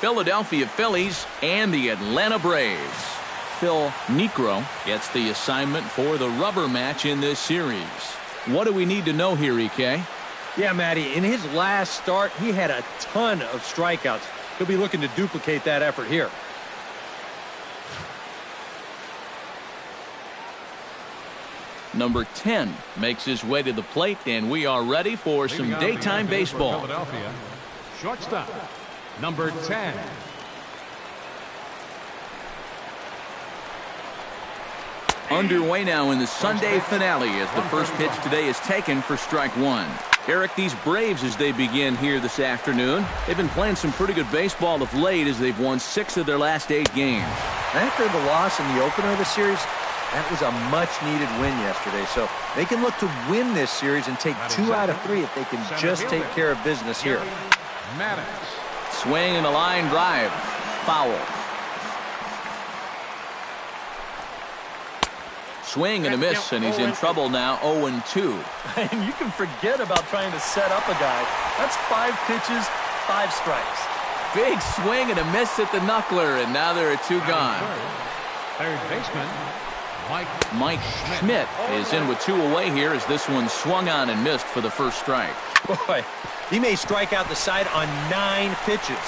Philadelphia Phillies and the Atlanta Braves. Phil Niekro gets the assignment for the rubber match in this series. What do we need to know here, EK? Yeah, Matty, in his last start, he had a ton of strikeouts. He'll be looking to duplicate that effort here. Number 10 makes his way to the plate, and we are ready for some daytime baseball. Philadelphia, shortstop, number 10. Underway now in the Sunday finale as the first pitch today is taken for strike one. Eric, these Braves, as they begin here this afternoon, they've been playing some pretty good baseball of late as they've won 6 of their last 8 games. After the loss in the opener of the series, that was a much-needed win yesterday. So they can look to win this series and take 2 out of 3 if they can just take care of business here. Swing and a line drive. Foul. Swing and a miss, and he's in trouble now, 0-2. And you can forget about trying to set up a guy. That's 5 pitches, 5 strikes. Big swing and a miss at the knuckler, and now there are 2 gone. Third baseman, Mike Schmidt is in with 2 away here as this one swung on and missed for the first strike. Boy, he may strike out the side on 9 pitches.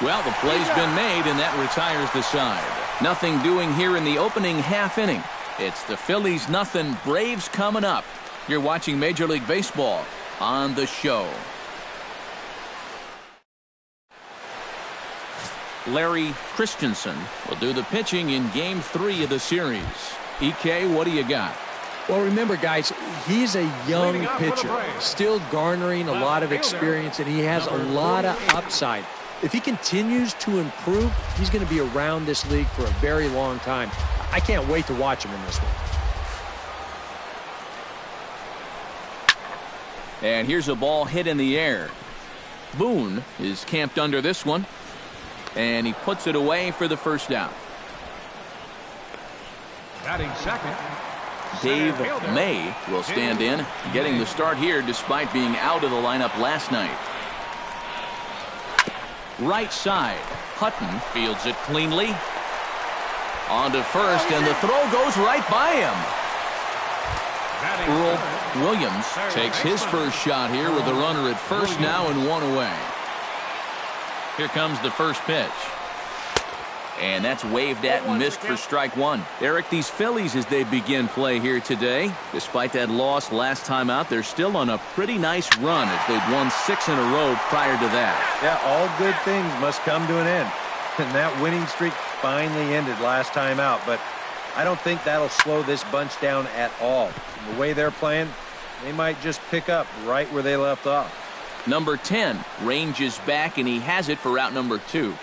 Well, the play's been made, and that retires the side. Nothing doing here in the opening half inning. It's the Phillies nothing, Braves coming up. You're watching Major League Baseball on the show. Larry Christensen will do the pitching in Game 3 of the series. EK, what do you got? Well, remember, guys, he's a young pitcher, still garnering a lot of experience, and he has a lot of upside. If he continues to improve, he's going to be around this league for a very long time. I can't wait to watch him in this one. And here's a ball hit in the air. Boone is camped under this one, and he puts it away for the first out. batting second, Dave May will stand in, getting the start here despite being out of the lineup last night. Right side, Hutton fields it cleanly. On to first, and the throw goes right by him. Earl Williams takes his first shot here with a runner at first now and 1 away. Here comes the first pitch. And that's waved at and missed for strike one. Eric, these Phillies, as they begin play here today, despite that loss last time out, they're still on a pretty nice run as they've won 6 in a row prior to that. Yeah, all good things must come to an end. And that winning streak finally ended last time out. But I don't think that'll slow this bunch down at all. The way they're playing, they might just pick up right where they left off. Number 10 ranges back, and he has it for out number 2.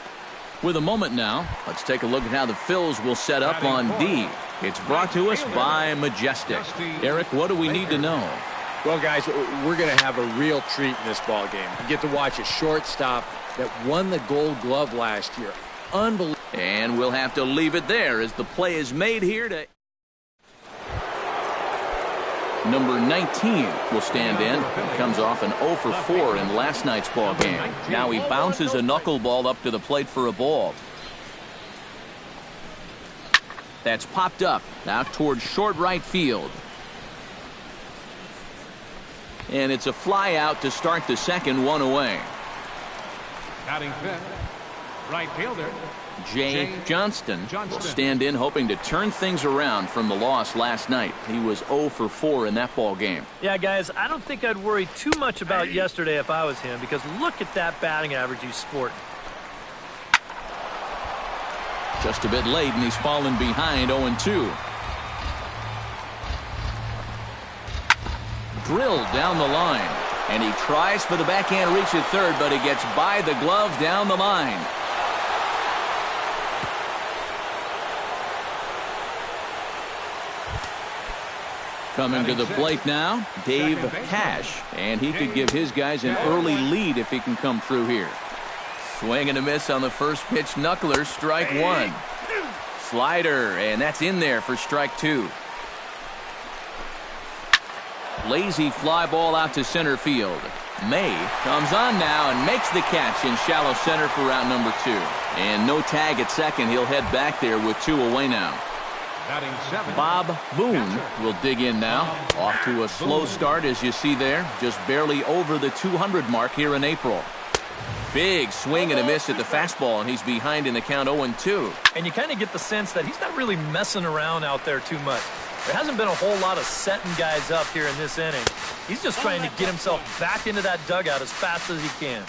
With a moment now, let's take a look at how the Phils will set up on D. It's brought to us by Majestic. Eric, what do we need to know? Well, guys, we're going to have a real treat in this ball game. You get to watch a shortstop that won the Gold Glove last year. Unbelievable. And we'll have to leave it there as the play is made here to... Number 19 will stand in. Comes off an 0 for 4 in last night's ball game. Now he bounces a knuckleball up to the plate for a ball. That's popped up out towards short right field. And it's a fly out to start the second, 1 away. Batting fifth, right fielder Jay Johnston will stand in, hoping to turn things around from the loss last night. He was 0 for 4 in that ball game. Yeah, guys, I don't think I'd worry too much about yesterday if I was him, because look at that batting average he's sporting. Just a bit late, and he's fallen behind 0-2. Drilled down the line, and he tries for the backhand reach at third, but he gets by the glove down the line. Coming to the plate now, Dave Cash, and he could give his guys an early lead if he can come through here. Swing and a miss on the first pitch, knuckler, strike one. Slider, and that's in there for strike 2. Lazy fly ball out to center field. May comes on now and makes the catch in shallow center for out number 2. And no tag at second. He'll head back there with 2 away now. Bob Boone will dig in now. Off to a slow start, as you see there. Just barely over the 200 mark here in April. Big swing and a miss at the fastball, and he's behind in the count 0-2. And you kind of get the sense that he's not really messing around out there too much. There hasn't been a whole lot of setting guys up here in this inning. He's just trying to get himself back into that dugout as fast as he can.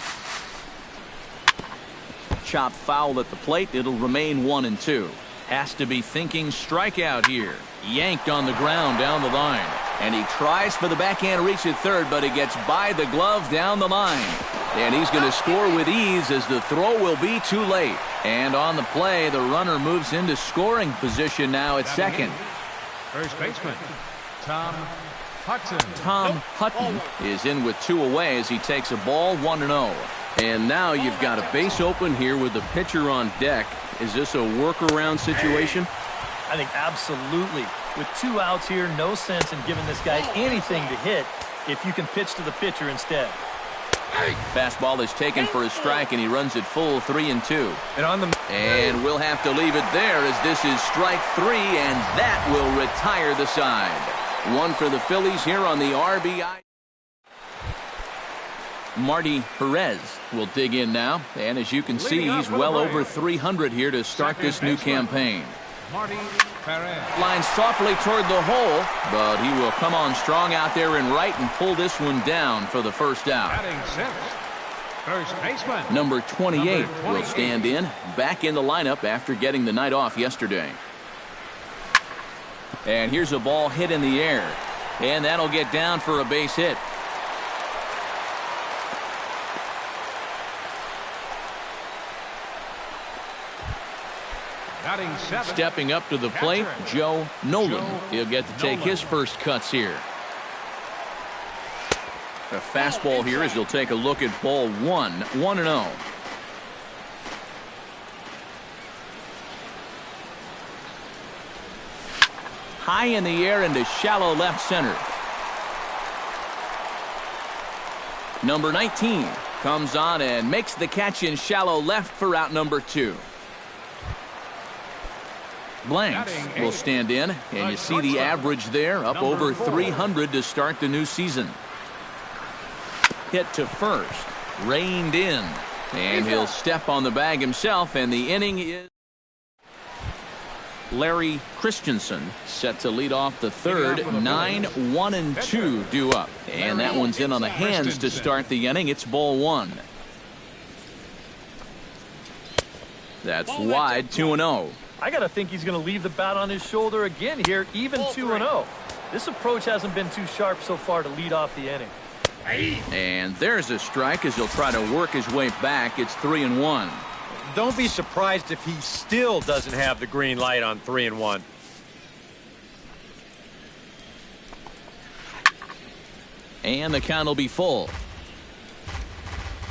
Chop foul at the plate. It'll remain 1-2. Has to be thinking strikeout here. Yanked on the ground down the line. And he tries for the backhand reach at third, but he gets by the glove down the line. And he's going to score with ease as the throw will be too late. And on the play, the runner moves into scoring position now at second. First baseman, Tom Hudson. Tom Hutton is in with 2 away as he takes a ball 1-0. And now you've got a base open here with the pitcher on deck. Is this a workaround situation? I think absolutely. With 2 outs here, no sense in giving this guy anything to hit if you can pitch to the pitcher instead. Fastball is taken for a strike, and he runs it full 3-2. And we'll have to leave it there as this is strike 3, and that will retire the side. 1 for the Phillies here on the RBI. Marty Perez will dig in now, and as you can see, he's well over 300 here to start this new campaign. Marty Perez. Line softly toward the hole, but he will come on strong out there in right and pull this one down for the first out. Batting 6th, first baseman. Number 28 will stand in, back in the lineup after getting the night off yesterday. And here's a ball hit in the air, and that'll get down for a base hit. Stepping up to the plate, Joe Nolan. He'll get to take his first cuts here. A fastball here as he'll take a look at ball 1, 1-0. High in the air into shallow left center. Number 19 comes on and makes the catch in shallow left for out number 2. Blanks will stand in, and you see the average there, up over 300 to start the new season. Hit to first, reined in, and he'll step on the bag himself, and the inning is Larry Christensen set to lead off the third. 9, 1, and 2 due up, and that one's in on the hands to start the inning. It's ball 1. That's wide, 2-0. I got to think he's going to leave the bat on his shoulder again here, even 2-0. This approach hasn't been too sharp so far to lead off the inning. And there's a strike as he'll try to work his way back. It's 3-1. Don't be surprised if he still doesn't have the green light on 3-1. And the count will be full.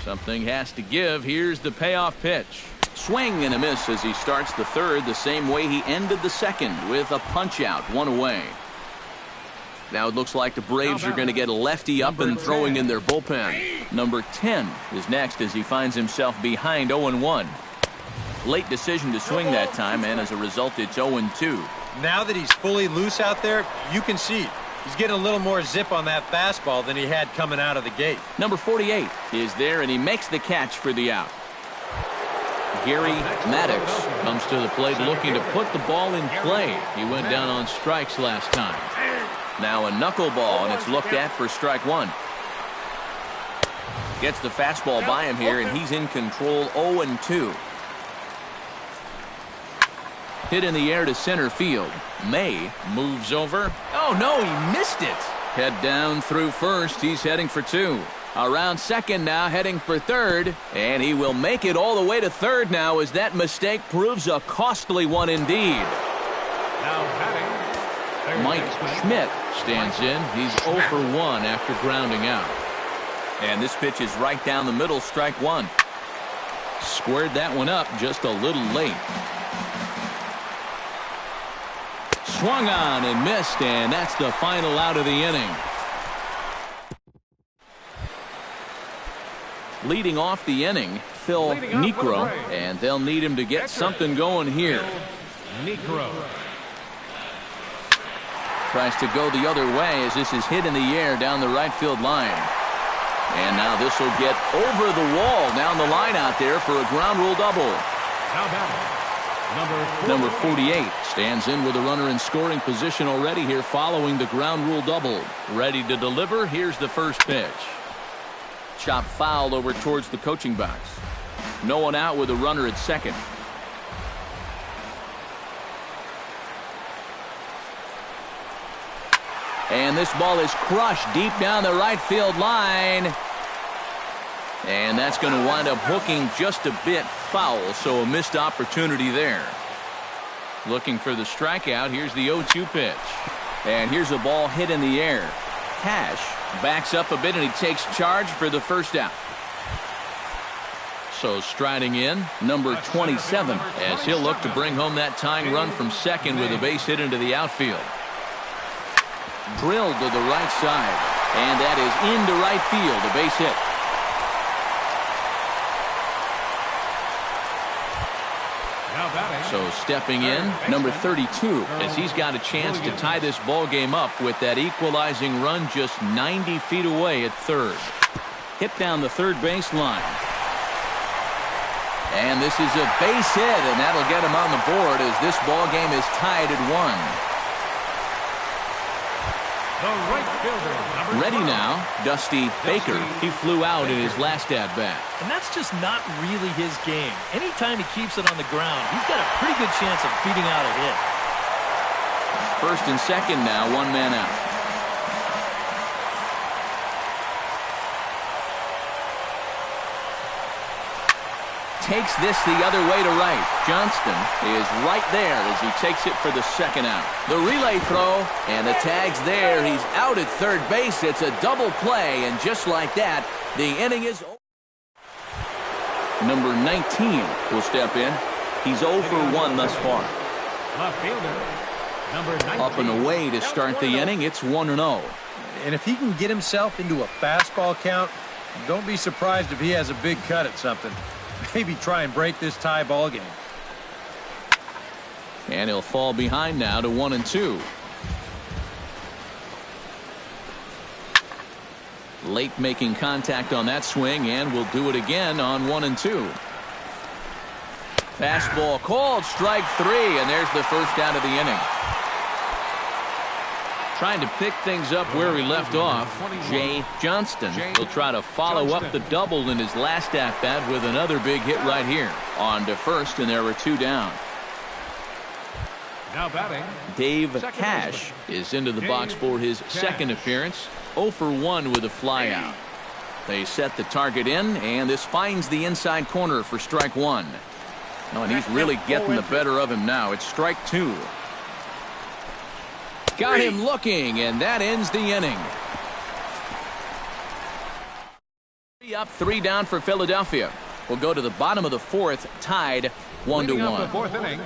Something has to give. Here's the payoff pitch. Swing and a miss as he starts the third the same way he ended the second, with a punch out, 1 away. Now it looks like the Braves are going to get a lefty up and throwing in their bullpen. Number 10 is next as he finds himself behind 0-1. Late decision to swing that time, and as a result it's 0-2. Now that he's fully loose out there, you can see he's getting a little more zip on that fastball than he had coming out of the gate. Number 48 is there, and he makes the catch for the out. Gary Maddox comes to the plate looking to put the ball in play. He went down on strikes last time. Now a knuckleball, and it's looked at for strike 1. Gets the fastball by him here, and he's in control. 0-2. Hit in the air to center field. May moves over. Oh no, he missed it. Head down through first. He's heading for 2. Around second now, heading for third, and he will make it all the way to third now as that mistake proves a costly one indeed. Now batting, Mike Schmidt stands in. He's 0 for 1 after grounding out. And this pitch is right down the middle, strike 1. Squared that one up just a little late. Swung on and missed, and that's the final out of the inning. Leading off the inning, Phil Niekro, and they'll need him to get something going here. Niekro. Tries to go the other way as this is hit in the air down the right field line. And now this will get over the wall down the line out there for a ground rule double. Now batting, Number 48 stands in with a runner in scoring position already here following the ground rule double. Ready to deliver. Here's the first pitch. Chop foul over towards the coaching box. No one out with a runner at second. And this ball is crushed deep down the right field line. And that's going to wind up hooking just a bit foul, so a missed opportunity there. Looking for the strikeout. Here's the 0-2 pitch. And here's a ball hit in the air. Cash backs up a bit and he takes charge for the first out. So striding in, number 27, as he'll look to bring home that tying run from second with a base hit into the outfield. Drilled to the right side, and that is into right field, a base hit. So stepping in, number 32, as he's got a chance to tie this ball game up with that equalizing run just 90 feet away at third. Hit down the third base line. And this is a base hit, and that'll get him on the board as this ball game is tied at 1. Ready now, Dusty Baker. He flew out in his last at-bat. And that's just not really his game. Anytime he keeps it on the ground, he's got a pretty good chance of beating out a hit. First and second now, one man out. Takes this the other way to right. Johnston is right there as he takes it for the second out. The relay throw, and the tag's there. He's out at third base. It's a double play, and just like that, the inning is over. Number 19 will step in. He's 0 for 1 thus far. left fielder, number 19. Up and away to start the inning. It's 1-0. And if he can get himself into a fastball count, don't be surprised if he has a big cut at something. Maybe try and break this tie ball game. And he'll fall behind now to 1-2. Late making contact on that swing, and will do it again on 1-2. Fastball called, strike 3, and there's the first out of the inning. Trying to pick things up where he left off, Jay Johnston will try to follow up the double in his last at-bat with another big hit right here. On to first, and there were 2 down. Now batting, Dave Cash is into the box for his second appearance. 0 for 1 with a flyout. They set the target in, and this finds the inside corner for strike 1. Oh, and he's really getting the better of him now. It's strike 2. Got him looking, and that ends the inning. 3 up, 3 down for Philadelphia. We'll go to the bottom of the 4th, tied 1-1. the 4th inning,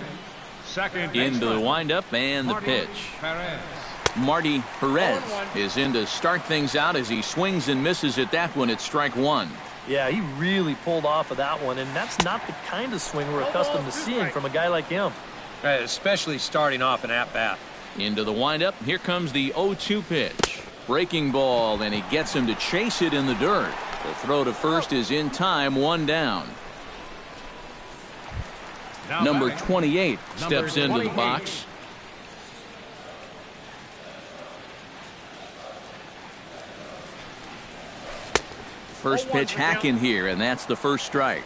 second Into the windup and the pitch. Perez. Marty Perez is in to start things out as he swings and misses at that one at strike 1. Yeah, he really pulled off of that one, and that's not the kind of swing we're accustomed to seeing from a guy like him. Especially starting off an at-bat. Into the windup. Here comes the 0-2 pitch. Breaking ball, and he gets him to chase it in the dirt. The throw to first is in time, 1 down. Number 28 steps into the box. First pitch hack in here, and that's the first strike.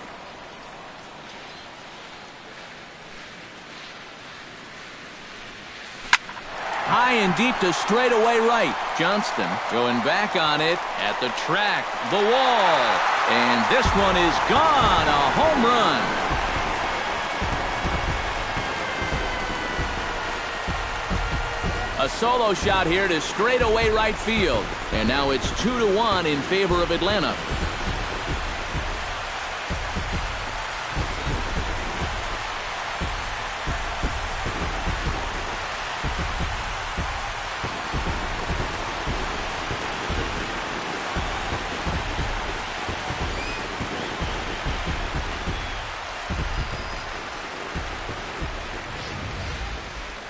High and deep to straightaway right. Johnston going back on it at the track, the wall, and this one is gone. A home run. A solo shot here to straightaway right field. And now it's 2-1 in favor of Atlanta.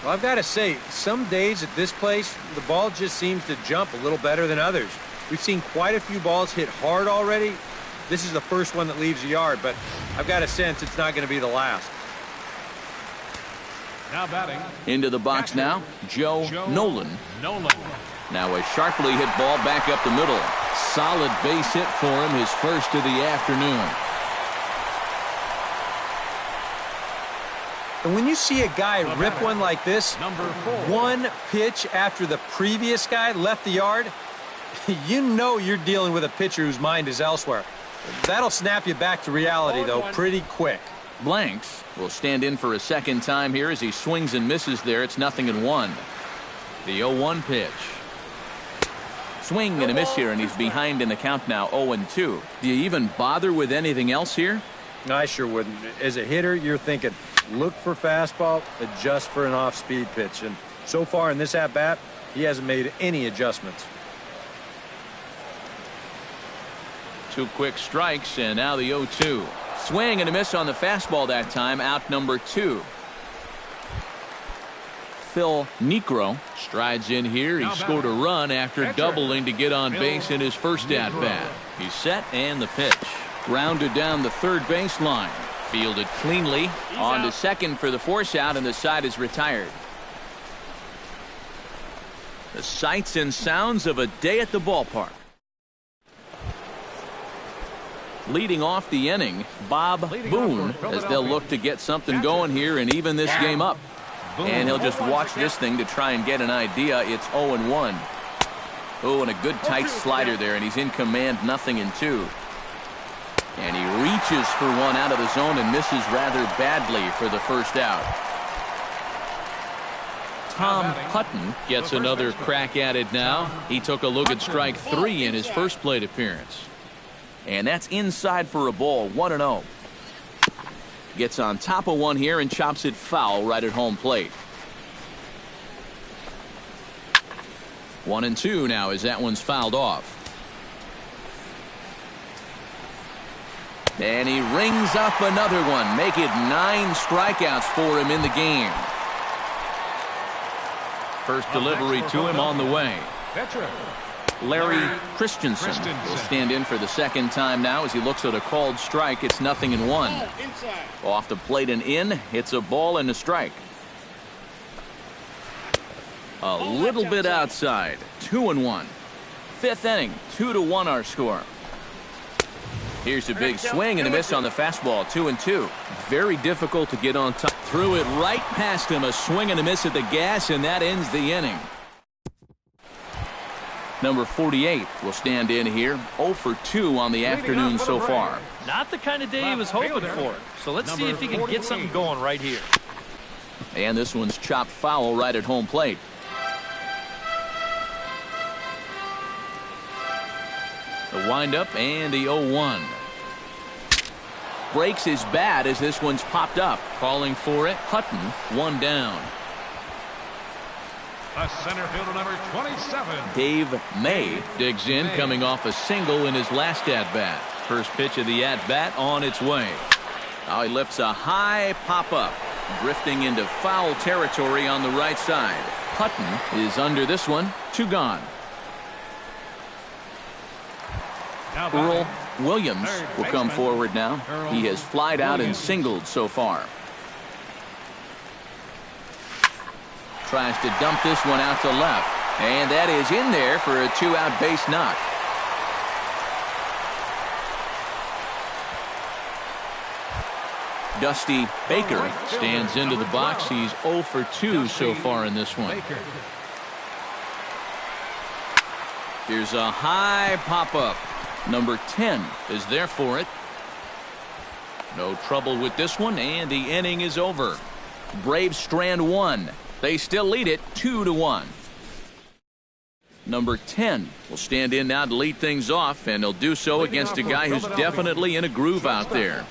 Well, I've got to say, some days at this place, the ball just seems to jump a little better than others. We've seen quite a few balls hit hard already. This is the first one that leaves the yard, but I've got a sense it's not going to be the last. Now batting. Into the box now, Joe Nolan. Now a sharply hit ball back up the middle. Solid base hit for him, his first of the afternoon. And when you see a guy rip one like this, Number 4. one pitch after the previous guy left the yard, you know you're dealing with a pitcher whose mind is elsewhere. That'll snap you back to reality, though, pretty quick. Blanks will stand in for a second time here as he swings and misses there. It's 0-1. The 0-1 pitch. Swing and a miss here, and he's behind in the count now, 0-2. Do you even bother with anything else here? I sure wouldn't. As a hitter, you're thinking, look for fastball, adjust for an off-speed pitch. And so far in this at-bat, he hasn't made any adjustments. 2 quick strikes, and now the 0-2. Swing and a miss on the fastball that time, out number 2. Phil Niekro strides in here. He scored a run after doubling to get on base in his first at-bat. He's set, and the pitch. Grounded down the third baseline. Fielded cleanly. On to second for the force out, and the side is retired. The sights and sounds of a day at the ballpark. Leading off the inning, Bob Boone, as they'll look to get something going here and even this game up. And he'll just watch this thing to try and get an idea. It's 0-1. Oh, and a good tight slider there, and he's in command, 0-2. And he reaches for one out of the zone and misses rather badly for the first out. Tom Hutton gets another crack at it now. He took a look at strike 3 in his first plate appearance. And that's inside for a ball, 1-0. Gets on top of one here and chops it foul right at home plate. 1-2 now as that one's fouled off. And he rings up another one. Make it 9 strikeouts for him in the game. First delivery to him on the way. Larry Christensen will stand in for the second time now as he looks at a called strike. It's 0-1. Off the plate and in. It's a ball and a strike. A little bit outside. 2-1. Fifth inning. 2-1 our score. Here's a big swing and a miss on the fastball. 2-2. Very difficult to get on top. Threw it right past him. A swing and a miss at the gas, and that ends the inning. Number 48 will stand in here. 0 for 2 on the afternoon so far. Not the kind of day he was hoping for. So let's see if he can get something going right here. And this one's chopped foul right at home plate. The windup and the 0-1. Breaks his bat as this one's popped up. Calling for it. Hutton, 1 down. A center fielder, number 27. Dave May digs in, coming off a single in his last at-bat. First pitch of the at-bat on its way. Now he lifts a high pop-up, drifting into foul territory on the right side. Hutton is under this one. 2 gone. Earl Williams will come forward now. He has flied out and singled so far. Tries to dump this one out to left. And that is in there for a 2-out base knock. Dusty Baker stands into the box. He's 0 for 2 so far in this one. Here's a high pop-up. Number 10 is there for it. No trouble with this one, and the inning is over. Braves strand 1. They still lead it 2-1. Number 10 will stand in now to lead things off, and he'll do so against a guy who's definitely in a groove out there.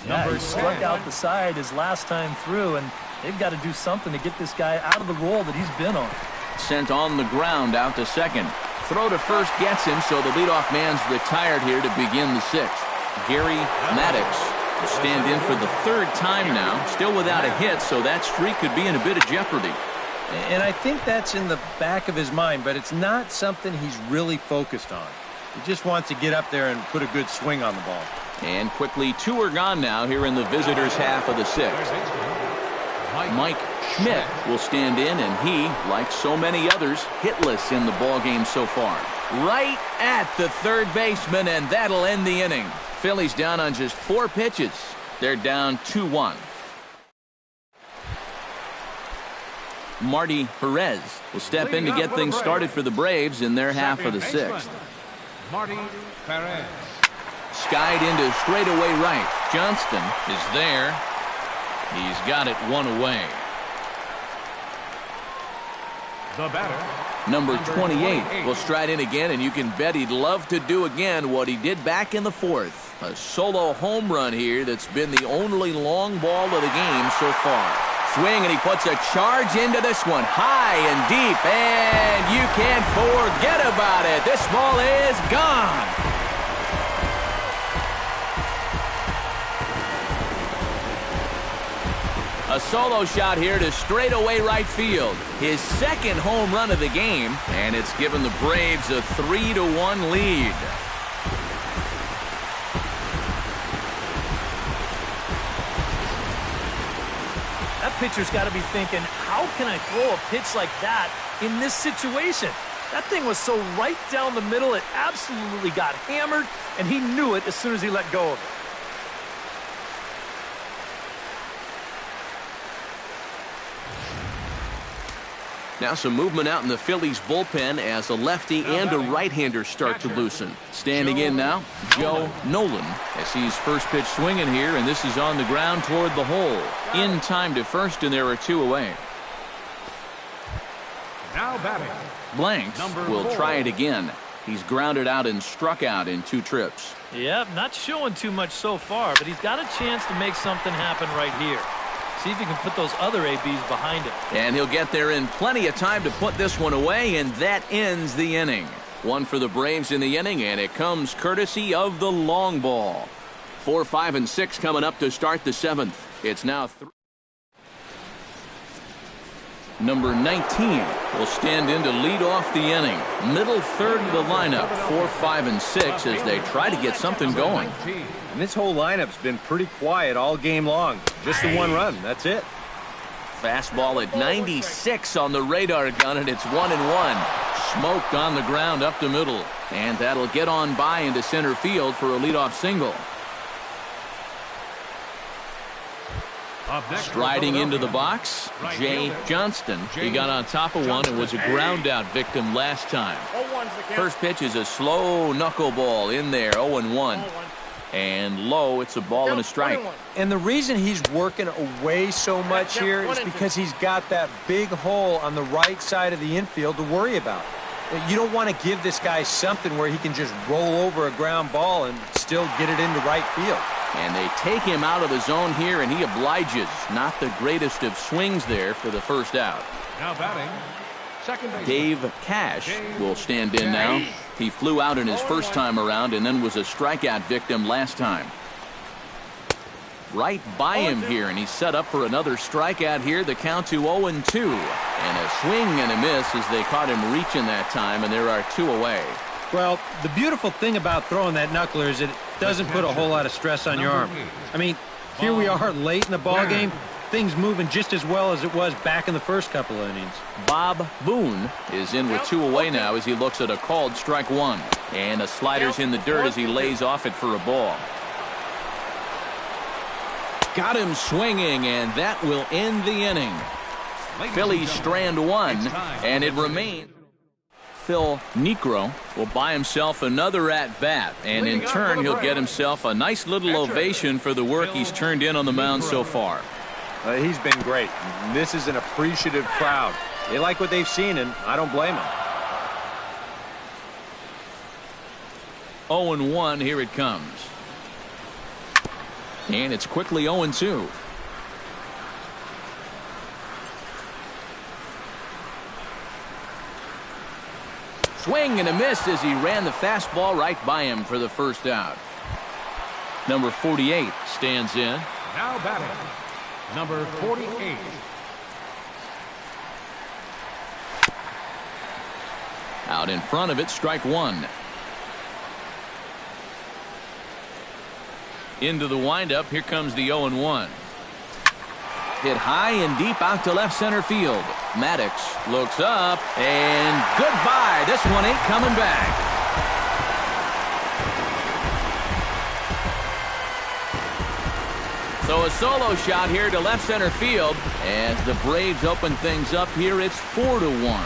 Yeah, he struck out the side his last time through, and they've got to do something to get this guy out of the role that he's been on. Sent on the ground out to second. Throw to first gets him, so the leadoff man's retired here to begin the 6th. Gary Maddox will stand in for the 3rd time now. Still without a hit, so that streak could be in a bit of jeopardy. And I think that's in the back of his mind, but it's not something he's really focused on. He just wants to get up there and put a good swing on the ball. And quickly, 2 are gone now here in the visitors' half of the 6th. Mike Schmidt will stand in, and he, like so many others, hitless in the ballgame so far. Right at the third baseman, and that'll end the inning. Phillies down on just 4 pitches. They're down 2-1. Marty Perez will step in to get things started for the Braves in their half of the 6th. Marty Perez. Skied into straightaway right. Johnston is there. He's got it 1 away. The batter, Number 28 will stride in again, and you can bet he'd love to do again what he did back in the 4th. A solo home run here that's been the only long ball of the game so far. Swing, and he puts a charge into this one, high and deep, and you can't forget about it. This ball is gone. A solo shot here to straightaway right field. His 2nd home run of the game, and it's given the Braves a 3-1 lead. That pitcher's got to be thinking, how can I throw a pitch like that in this situation? That thing was so right down the middle, it absolutely got hammered, and he knew it as soon as he let go of it. Now some movement out in the Phillies bullpen as a lefty and a right-hander start to loosen. Standing in now, Joe Nolan, as he's first pitch swinging here, and this is on the ground toward the hole. In time to first, and there are 2 away. now batting. Blanks will try it again. He's grounded out and struck out in 2 trips. Yep, not showing too much so far, but he's got a chance to make something happen right here. See if he can put those other ABs behind him. And he'll get there in plenty of time to put this one away, and that ends the inning. 1 for the Braves in the inning, and it comes courtesy of the long ball. 4, 5, and 6 coming up to start the 7th. It's now 3. Number 19 will stand in to lead off the inning. Middle third of the lineup, 4, 5, and 6 as they try to get something going. And this whole lineup's been pretty quiet all game long. Just the 1 run. That's it. Fastball at 96 on the radar gun, and it's 1-1. Smoked on the ground up the middle. And that'll get on by into center field for a leadoff single. Striding into the box, Jay Johnston. He got on top of one and was a ground out victim last time. First pitch is a slow knuckleball in there, 0-1. And low, it's a ball and a strike. And the reason he's working away so much here is because he's got that big hole on the right side of the infield to worry about. You don't want to give this guy something where he can just roll over a ground ball and still get it into right field. And they take him out of the zone here, and he obliges. Not the greatest of swings there for the first out. Now batting, second base. Dave Cash will stand in now. He flew out in his first time around and then was a strikeout victim last time. Right by him here, and he's set up for another strikeout here. The count to 0-2. And a swing and a miss as they caught him reaching that time, and there are 2 away. Well, the beautiful thing about throwing that knuckler is it doesn't put a whole lot of stress on your arm. I mean, here we are late in the ball game. Things moving just as well as it was back in the first couple of innings. Bob Boone is in with 2 away now as he looks at a called strike 1. And a slider's in the dirt as he lays off it for a ball. Got him swinging, and that will end the inning. Phillies strand 1, and it remains. Phil Niekro will buy himself another at-bat, and in turn he'll get himself a nice little ovation for the work he's turned in on the mound so far. He's been great. This is an appreciative crowd. They like what they've seen, and I don't blame them. 0-1, here it comes. And it's quickly 0-2. Swing and a miss as he ran the fastball right by him for the first out. Number 48 stands in. Now batting, number 48. Out in front of it, strike one. Into the windup, here comes the 0-1. Hit high and deep out to left center field. Maddox looks up, and goodbye. This one ain't coming back. So a solo shot here to left center field. As the Braves open things up here, it's 4-1.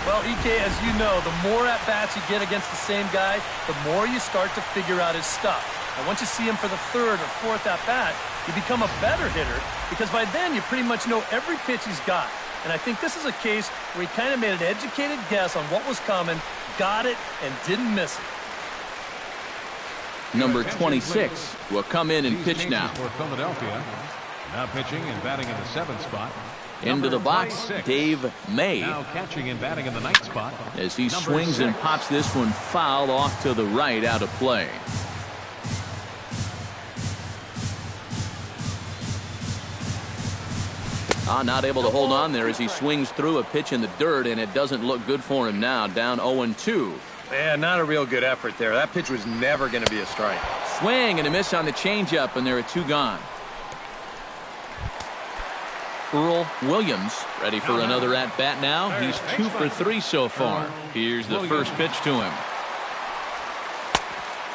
Well, EK, as you know, the more at-bats you get against the same guy, the more you start to figure out his stuff. And once you see him for the third or fourth at-bat, you become a better hitter because by then you pretty much know every pitch he's got. And I think this is a case where he kind of made an educated guess on what was coming, got it, and didn't miss it. Number 26 will come in and pitch now. For Philadelphia. Now pitching and batting in the 7th spot. Into the box, Dave May. Now catching and batting in the 9th spot. As he swings and pops this one foul off to the right, out of play. Not able to hold on there as he swings through a pitch in the dirt, and it doesn't look good for him now. Down 0-2. Yeah, not a real good effort there. That pitch was never going to be a strike. Swing and a miss on the changeup, and there are two gone. Earl Williams ready for another at-bat now. He's 2 for 3 so far. Here's the first pitch to him.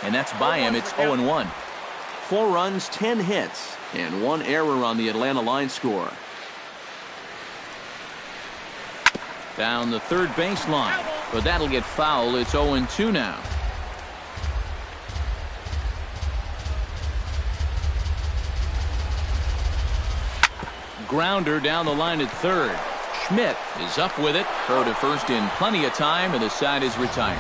And that's by him. It's 0-1. 4 runs, 10 hits, and 1 error on the Atlanta line score. Down the third baseline, but that'll get foul. It's 0-2 now. Grounder down the line at third. Schmidt is up with it. Throw to first in plenty of time, and the side is retired.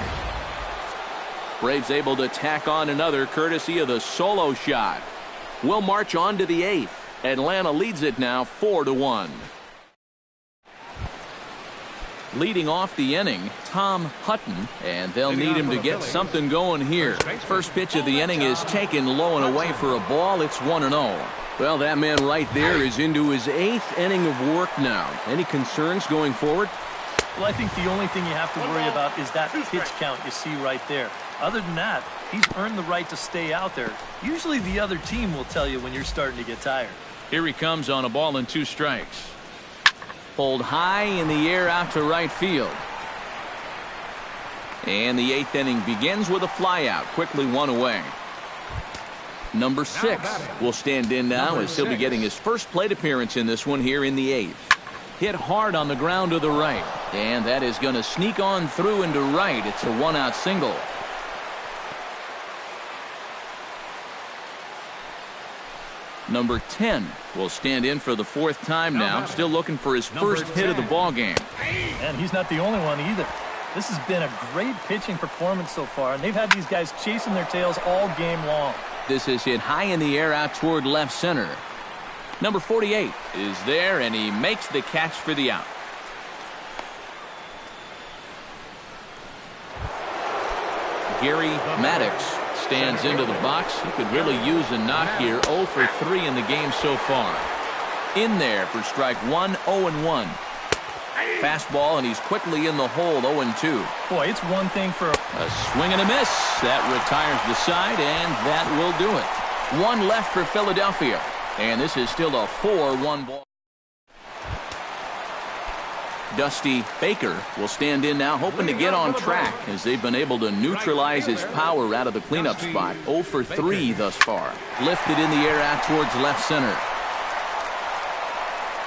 Braves able to tack on another courtesy of the solo shot. We'll march on to the 8th. Atlanta leads it now 4-1. Leading off the inning, Tom Hutton, and they'll need him to get something going here. First pitch of the inning is taken low and away for a ball. It's 1-0. Well, that man right there is into his 8th inning of work now. Any concerns going forward? Well, I think the only thing you have to worry about is that pitch count you see right there. Other than that, he's earned the right to stay out there. Usually the other team will tell you when you're starting to get tired. Here he comes on a ball and 2 strikes. Pulled high in the air out to right field. And the 8th inning begins with a flyout. Quickly 1 away. Number 6 will stand in now as he'll be getting his first plate appearance in this one here in the 8th. Hit hard on the ground to the right. And that is going to sneak on through into right. It's a 1-out single. Number 10 will stand in for the 4th time now. Still looking for his first hit of the ball game. And he's not the only one either. This has been a great pitching performance so far, and they've had these guys chasing their tails all game long. This is hit high in the air out toward left center. Number 48 is there, and he makes the catch for the out. Gary Maddox stands into the box. He could really use a knock here. 0 for 3 in the game so far. In there for strike 1, 0-1. Fastball, and he's quickly in the hole, 0-2. Boy, it's one thing for a swing and a miss. That retires the side, and that will do it. 1 left for Philadelphia, and this is still a 4-1 ball. Dusty Baker will stand in now, hoping to get on track as they've been able to neutralize his power out of the cleanup spot. 0 for 3 thus far. Lifted in the air out towards left center.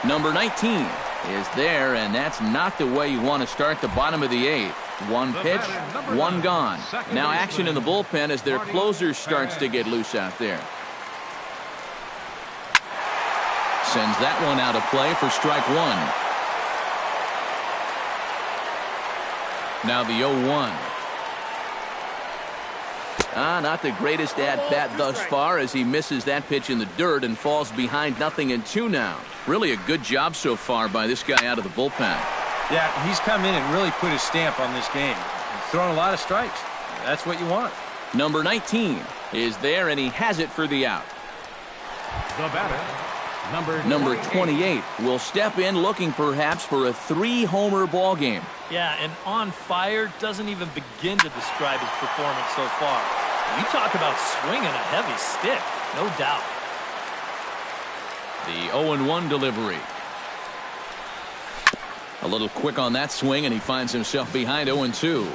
Number 19 is there, and that's not the way you want to start the bottom of the 8th. 1 pitch, 1 gone. Now action in the bullpen as their closer starts to get loose out there. Sends that one out of play for strike 1. Now the 0-1. Not the greatest at-bat thus far as he misses that pitch in the dirt and falls behind 0-2 now. Really a good job so far by this guy out of the bullpen. Yeah, he's come in and really put his stamp on this game. He's thrown a lot of strikes. That's what you want. Number 19 is there, and he has it for the out. The batter, Number 28 will step in looking perhaps for a 3-homer ball game. Yeah, and on fire doesn't even begin to describe his performance so far. You talk about swinging a heavy stick, no doubt. The 0-1 delivery. A little quick on that swing, and he finds himself behind 0-2.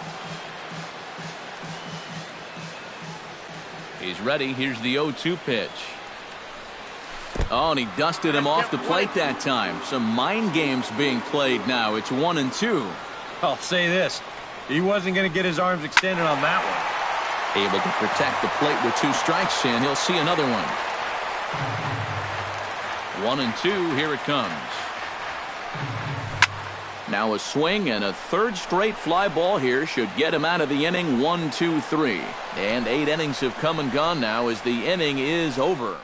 He's ready. Here's the 0-2 pitch. Oh, and he dusted him off the plate that time. Some mind games being played now. It's 1-2. I'll say this. He wasn't going to get his arms extended on that one. Able to protect the plate with 2 strikes, and he'll see another one. 1-2. Here it comes. Now a swing and a 3rd straight fly ball here should get him out of the inning. 1-2-3. And 8 innings have come and gone now as the inning is over.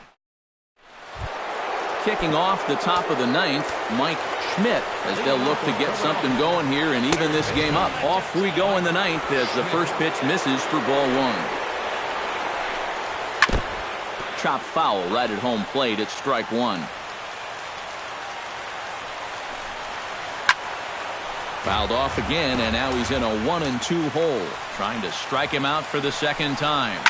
Kicking off the top of the 9th, Mike Schmidt, as they'll look to get something going here and even this game up. Off we go in the 9th as the first pitch misses for ball 1. Chop foul right at home plate. It's strike 1. Fouled off again, and now he's in a 1-2 hole. Trying to strike him out for the 2nd time.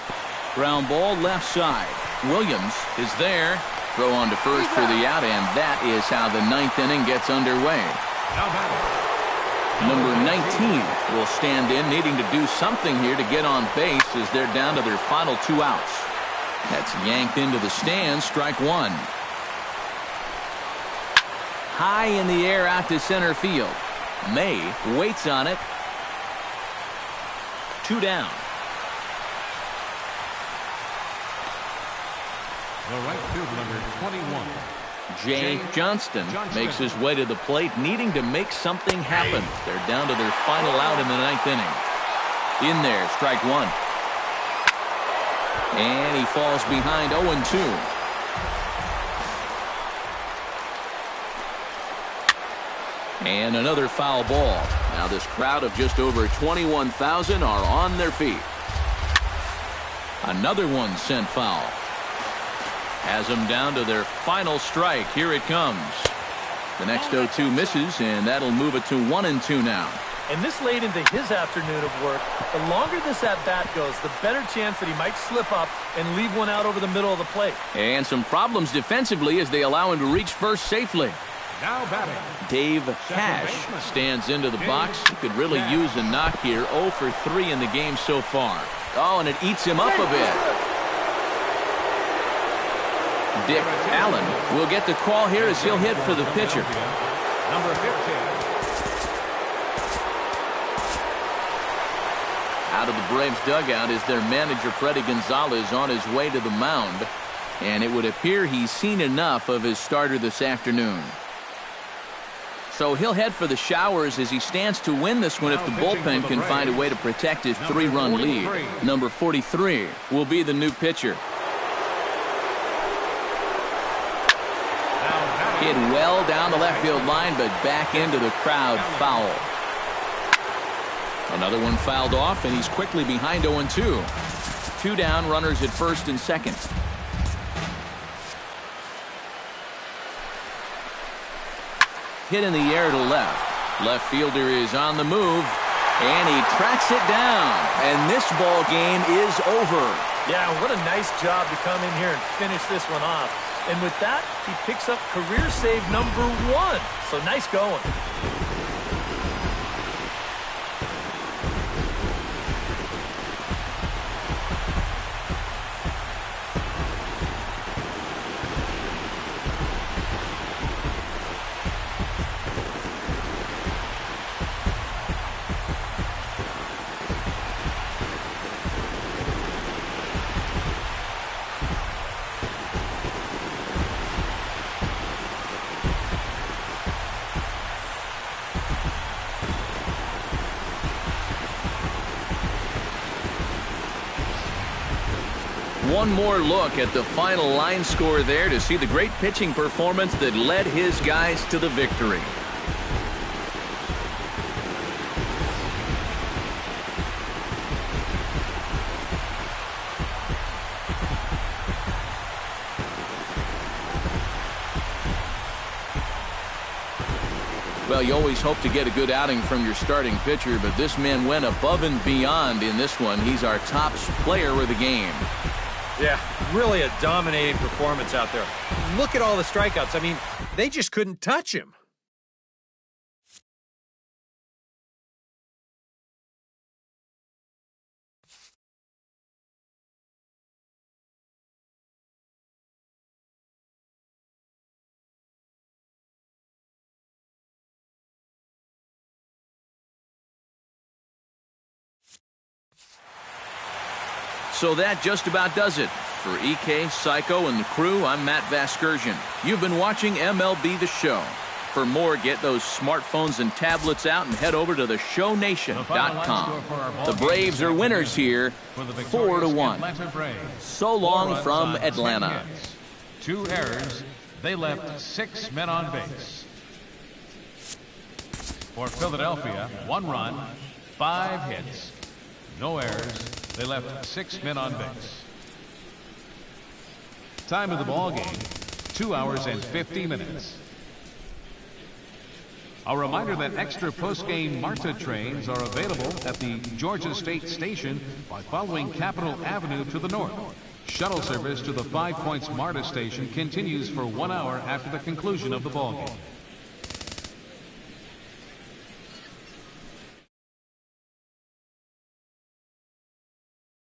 Ground ball left side. Williams is there. Throw on to first for the out, and that is how the 9th inning gets underway. Number 19 will stand in, needing to do something here to get on base as they're down to their final 2 outs. That's yanked into the stands. Strike 1. High in the air out to center field. May waits on it. 2 down. The right field, number 21. Jay Johnston makes his way to the plate, needing to make something happen. They're down to their final out in the 9th inning. In there, strike 1. And he falls behind 0-2. And another foul ball. Now this crowd of just over 21,000 are on their feet. Another one sent foul. Has them down to their final strike. Here it comes. The next 0-2 misses, and that'll move it to 1-2 now. And this late into his afternoon of work, the longer this at-bat goes, the better chance that he might slip up and leave one out over the middle of the plate. And some problems defensively as they allow him to reach first safely. Now batting. Dave Cash stands into the box. He could really use a knock here. 0 for 3 in the game so far. Oh, and it eats him up a bit. Dick Allen will get the call here as he'll hit for the pitcher. Number 15. Out of the Braves dugout is their manager Freddie Gonzalez on his way to the mound. And it would appear he's seen enough of his starter this afternoon. So he'll head for the showers as he stands to win this one if the bullpen can find a way to protect his 3-run lead. Number 43 will be the new pitcher. Hit well down the left field line, but back into the crowd. Foul. Another one fouled off, and he's quickly behind 0-2. 2 down, runners at first and second. Hit in the air to left. Left fielder is on the move, and he tracks it down. And this ball game is over. Yeah, what a nice job to come in here and finish this one off. And with that, he picks up career save number 1. So nice going. One more look at the final line score there to see the great pitching performance that led his guys to the victory. Well, you always hope to get a good outing from your starting pitcher, but this man went above and beyond in this one. He's our top player of the game. Yeah, really a dominating performance out there. Look at all the strikeouts. I mean, they just couldn't touch him. So that just about does it. For EK, Psycho, and the crew, I'm Matt Vasgersian. You've been watching MLB The Show. For more, get those smartphones and tablets out and head over to theshownation.com. The Braves are winners here, 4-1. So long from Atlanta. 2 errors. They left 6 men on base. For Philadelphia, 1 run, 5 hits, no errors. They left 6 men on base. Time of the ball game, 2 hours and 50 minutes. A reminder that extra post-game MARTA trains are available at the Georgia State Station by following Capitol Avenue to the north. Shuttle service to the 5 Points MARTA station continues for 1 hour after the conclusion of the ball game.